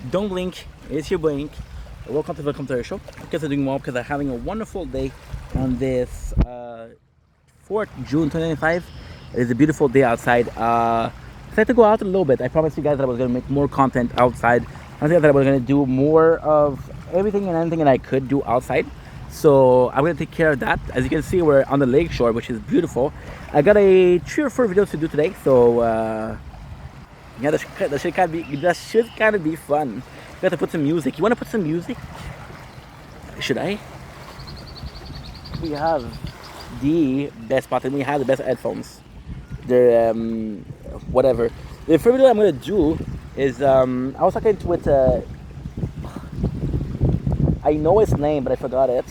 Don't blink. It's your blink. Welcome to our show. Because I'm doing well because I'm having a wonderful day on this 4th June 2025. It is a beautiful day outside. Excited to go out a little bit. I promised you guys that I was going to make more content outside. I think that I was going to do more of everything and anything that I could do outside. So I'm going to take care of that. As you can see, we're on the lake shore, which is beautiful. I got a 3 or 4 videos to do today. So yeah, that should kind of be fun. You got to put some music. You want to put some music? Should I? We have the best spot and we have the best headphones. They're whatever. The first video I'm gonna do is I was talking with I know his name but I forgot it.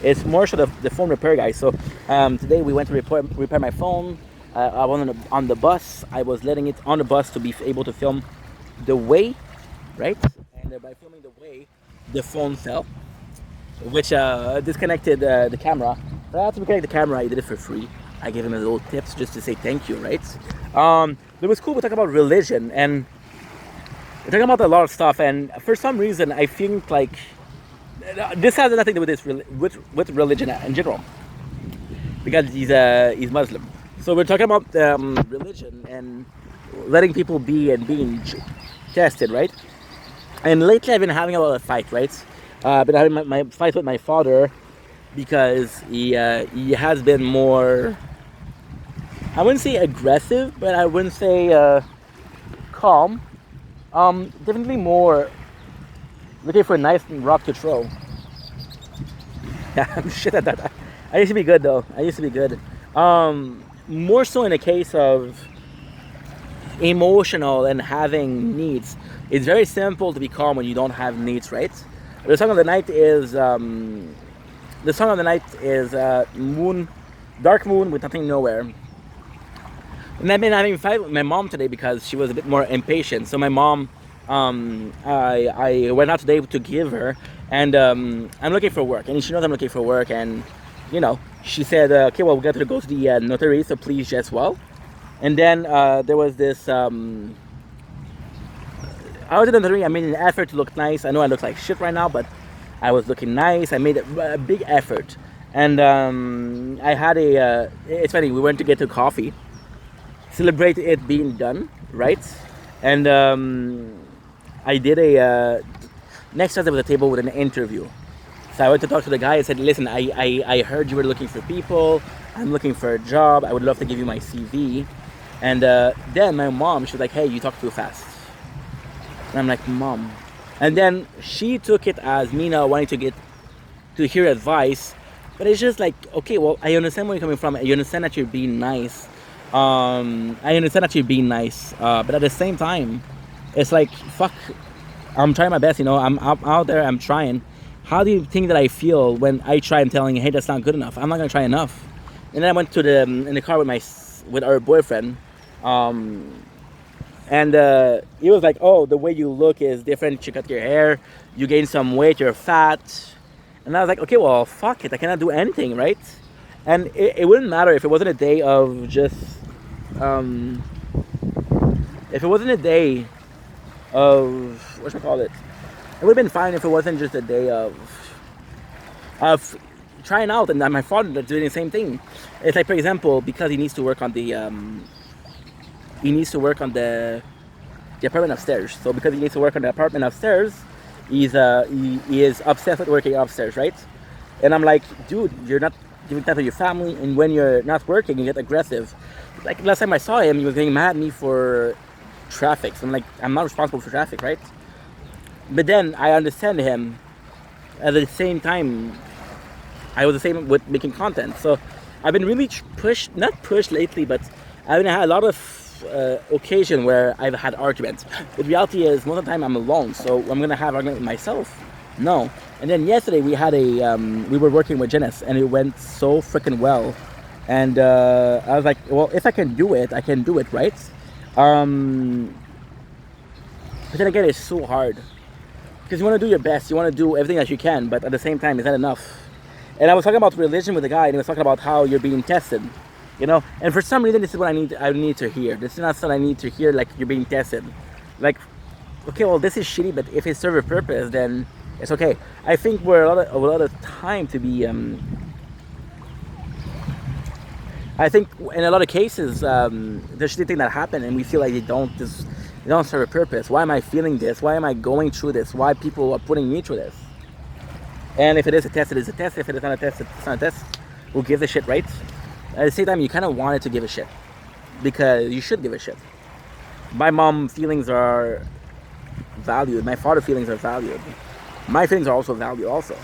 It's Marshall, the phone repair guy. So today we went to repair my phone. I was on the bus. I was letting it on the bus to be able to film the way, right? And by filming the way, the phone fell, which disconnected the camera. But I had to reconnect the camera. I did it for free. I gave him a little tips just to say thank you, right? It was cool. We talk about religion and we're talking about a lot of stuff. And for some reason, I think like this has nothing to do with with religion in general, because he's Muslim. So we're talking about religion and letting people be and being tested, right? And lately I've been having a lot of fight, right? I've been having my fight with my father because he has been more, I wouldn't say aggressive, but I wouldn't say calm. Definitely more looking for a nice rock to throw. Yeah, I'm shit at that. I used to be good though. I used to be good. More so in a case of emotional and having needs. It's very simple to be calm when you don't have needs, right? The song of the night is Moon, Dark Moon with Nothing Nowhere. And I've been having a fight with my mom today because she was a bit more impatient. So my mom, I went out today to give her, and I'm looking for work, and she knows I'm looking for work, and you know, she said, okay, well, we got to go to the notary, so please just well. And then there was this, I was in the notary, I made an effort to look nice. I know I look like shit right now, but I was looking nice. I made a big effort. And I had it's funny, we went to get a coffee, celebrate it being done, right? And I did next time there was a table with an interview. So I went to talk to the guy and said, listen, I heard you were looking for people. I'm looking for a job. I would love to give you my CV. And then my mom, she was like, hey, you talk too fast. And I'm like, Mom. And then she took it as me now wanting to hear advice. But it's just like, okay, well, I understand where you're coming from. I understand that you're being nice. But at the same time, it's like, fuck, I'm trying my best, you know. I'm out there, I'm trying. How do you think that I feel when I try and telling you, hey, that's not good enough? I'm not gonna try enough. And then I went to in the car with our boyfriend, and he was like, oh, the way you look is different. You cut your hair, you gain some weight, you're fat. And I was like, okay, well, fuck it, I cannot do anything, right? And it wouldn't matter if it wasn't a day of just, if it wasn't a day of, what should I call it? It would have been fine if it wasn't just a day of trying out, and my father doing the same thing. It's like, for example, because he needs to work on the apartment upstairs. So because he needs to work on the apartment upstairs, he is obsessed with working upstairs, right? And I'm like, dude, you're not giving time to your family, and when you're not working, you get aggressive. Like last time I saw him, he was getting mad at me for traffic. So I'm like, I'm not responsible for traffic, right? But then I understand him. At the same time, I was the same with making content. So I've been really not pushed lately, but I've had a lot of occasion where I've had arguments. The reality is, most of the time I'm alone, so I'm gonna have argument with myself. No. And then yesterday we had we were working with Janice, and it went so freaking well. And I was like, well, if I can do it, I can do it, right? But then again, it's so hard. Because you want to do your best, you want to do everything that you can, but at the same time, it's not enough. And I was talking about religion with the guy, and he was talking about how you're being tested, you know. And for some reason, this is what I need to hear. This is not something I need to hear, like you're being tested. Like okay, well, this is shitty, but if it serves a purpose, then it's okay. I think we're a lot of time to be. I think in a lot of cases, there's shitty things that happen, and we feel like they don't serve a purpose. Why am I feeling this? Why am I going through this? Why people are putting me through this? And if it is a test, it is a test. If it is not a test, it's not a test. Who gives a shit, right? At the same time, you kind of wanted to give a shit because you should give a shit. My mom feelings are valued. My father feelings are valued. My feelings are also valued also.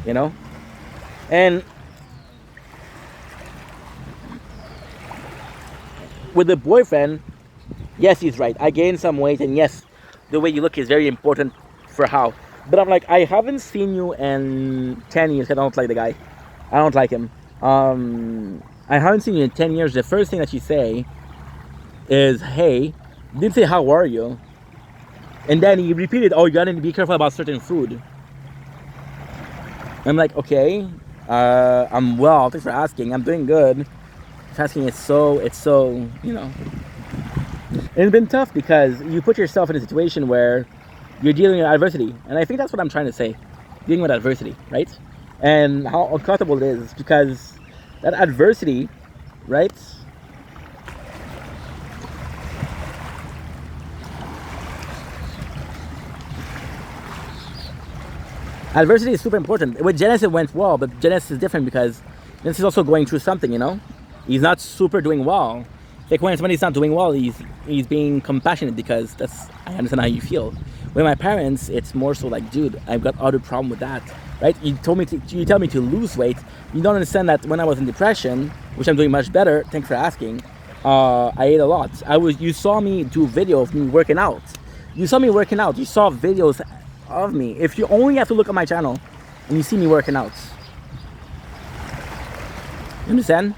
You know? And with the boyfriend, yes, he's right. I gained some weight, and yes, the way you look is very important for how. But I'm like, I haven't seen you in 10 years. I don't like the guy. I don't like him. I haven't seen you in 10 years. The first thing that you say is, hey, didn't say, how are you? And then he repeated, oh, you gotta be careful about certain food. I'm like, okay, I'm well. Thanks for asking. I'm doing good. Asking, it's so, you know. And it's been tough because you put yourself in a situation where you're dealing with adversity. And I think that's what I'm trying to say. Dealing with adversity, right? And how uncomfortable it is because that adversity, right? Adversity is super important. With Genesis it went well, but Genesis is different because Genesis is also going through something, you know? He's not super doing well. Like when somebody's not doing well, he's being compassionate because I understand how you feel. With my parents, it's more so like, dude, I've got other problem with that, right? You tell me to lose weight. You don't understand that when I was in depression, which I'm doing much better, thanks for asking, I ate a lot. You saw me do video of me working out. You saw me working out. You saw videos of me. If you only have to look at my channel and you see me working out. You understand?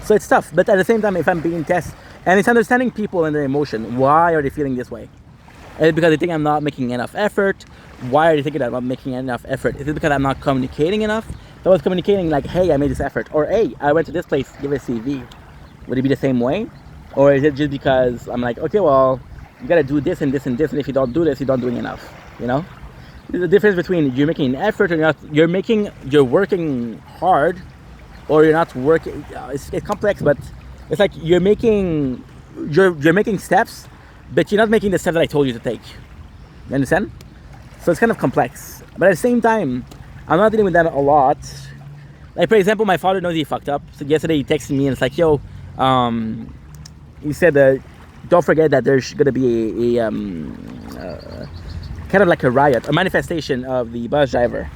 So it's tough, but at the same time, if I'm being tested, and it's understanding people and their emotion. Why are they feeling this way? Is it because they think I'm not making enough effort? Why are they thinking that I'm not making enough effort? Is it because I'm not communicating enough? If I was communicating like, hey, I made this effort, or hey, I went to this place, give a CV, would it be the same way? Or is it just because I'm like, okay, well, you gotta do this and this and this, and if you don't do this, you're not doing enough, you know? There's a difference between you're making an effort or you're working hard, or you're not working. It's complex, but it's like you're making steps, but you're not making the steps that I told you to take. You understand? So it's kind of complex. But at the same time, I'm not dealing with that a lot. Like for example, my father knows he fucked up. So yesterday he texted me and it's like, yo, he said, don't forget that there's gonna be a kind of like a riot, a manifestation of the bus driver.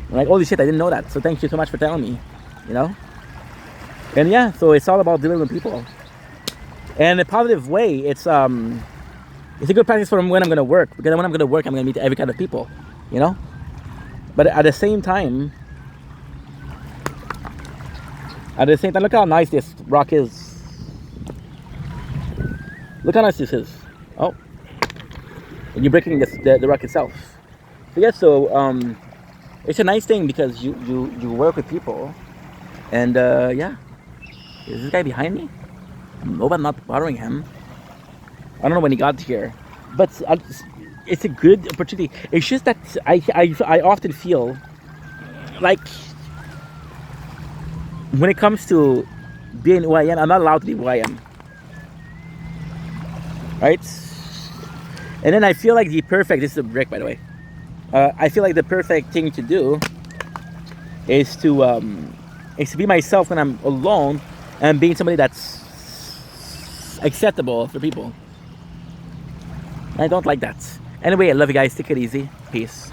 I'm like, holy shit, I didn't know that. So thank you so much for telling me, you know? And yeah, so it's all about dealing with people. And in a positive way, it's a good practice for when I'm gonna work. Because when I'm gonna work, I'm gonna meet every kind of people, you know? But at the same time, look how nice this rock is. Look how nice this is. Oh. And you're breaking the rock itself. So yeah, so it's a nice thing because you work with people, and yeah. Is this guy behind me? No, but I'm not bothering him. I don't know when he got here, but it's a good opportunity. It's just that I often feel like when it comes to being who I am, I'm not allowed to be who I am, right? And then I feel like this is a brick, by the way. I feel like the perfect thing to do is to be myself when I'm alone and being somebody that's acceptable for people. I don't like that. Anyway, I love you guys. Take it easy. Peace.